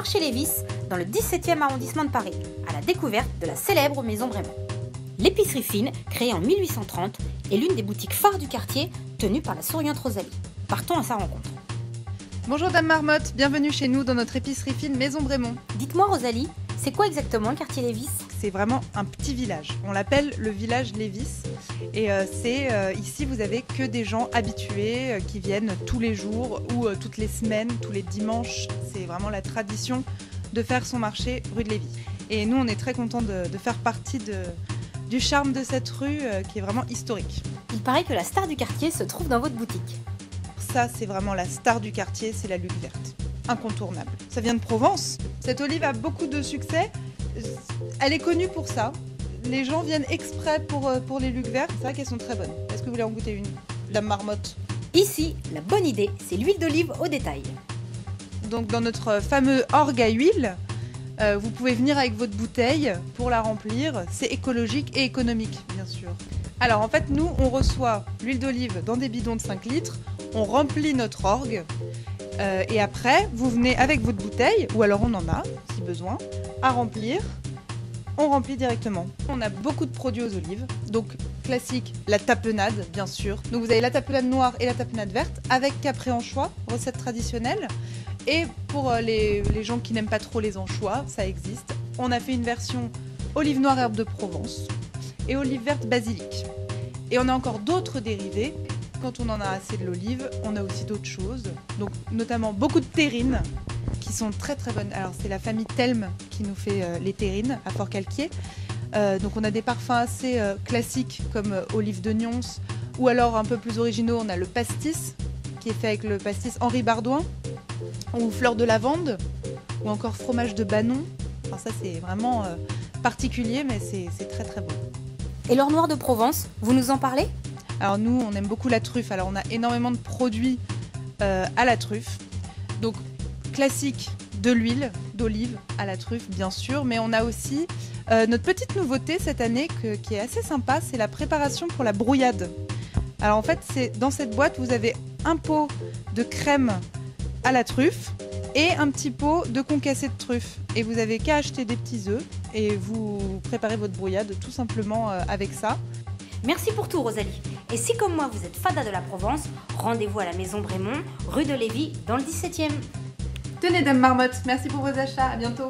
marché Lévis, dans le 17e arrondissement de Paris, à la découverte de la célèbre maison Brémond. L'épicerie fine, créée en 1830, est l'une des boutiques phares du quartier, tenue par la souriante Rosalie. Partons à sa rencontre. Bonjour Dame Marmotte, bienvenue chez nous dans notre épicerie fine Maison Brémond. Dites-moi Rosalie, c'est quoi exactement le quartier Lévis? C'est vraiment un petit village, on l'appelle le village Lévis. Et ici vous avez que des gens habitués qui viennent tous les jours ou toutes les semaines, tous les dimanches. C'est vraiment la tradition de faire son marché rue de Lévis. Et nous on est très contents de faire partie du charme de cette rue qui est vraiment historique. Il paraît que la star du quartier se trouve dans votre boutique. Ça c'est vraiment la star du quartier, c'est la Luc verte. Incontournable. Ça vient de Provence. Cette olive a beaucoup de succès. Elle est connue pour ça. Les gens viennent exprès pour les Luc vertes. C'est vrai qu'elles sont très bonnes. Est-ce que vous voulez en goûter une, Dame Marmotte? Ici, la bonne idée, c'est l'huile d'olive au détail. Donc dans notre fameux orgue à huile, vous pouvez venir avec votre bouteille pour la remplir. C'est écologique et économique, bien sûr. Alors en fait, nous, on reçoit l'huile d'olive dans des bidons de 5 litres. On remplit notre orgue. Et après, vous venez avec votre bouteille, ou alors on en a, si besoin, à remplir. On remplit directement. On a beaucoup de produits aux olives. Donc, classique, la tapenade, bien sûr. Donc, vous avez la tapenade noire et la tapenade verte, avec capré anchois, recette traditionnelle. Et pour les gens qui n'aiment pas trop les anchois, ça existe. On a fait une version olive noire herbe de Provence et olive verte basilic. Et on a encore d'autres dérivés. Quand on en a assez de l'olive, on a aussi d'autres choses, donc notamment beaucoup de terrines qui sont très très bonnes. Alors c'est la famille Telme qui nous fait les terrines à Fort-Calquier. Donc on a des parfums assez classiques comme olive de Nyons, ou alors un peu plus originaux, on a le pastis qui est fait avec le pastis Henri Bardouin, ou fleur de lavande, ou encore fromage de Banon. Enfin ça c'est vraiment particulier, mais c'est très très bon. Et l'or noir de Provence, vous nous en parlez? Alors nous, on aime beaucoup la truffe. Alors on a énormément de produits à la truffe. Donc classique, de l'huile d'olive à la truffe, bien sûr. Mais on a aussi notre petite nouveauté cette année qui est assez sympa, c'est la préparation pour la brouillade. Alors en fait, dans cette boîte, vous avez un pot de crème à la truffe et un petit pot de concassé de truffe. Et vous n'avez qu'à acheter des petits œufs et vous préparez votre brouillade tout simplement avec ça. Merci pour tout Rosalie. Et si comme moi vous êtes fada de la Provence, rendez-vous à la maison Brémond, rue de Lévis, dans le 17e. Tenez Dame Marmotte, merci pour vos achats, à bientôt.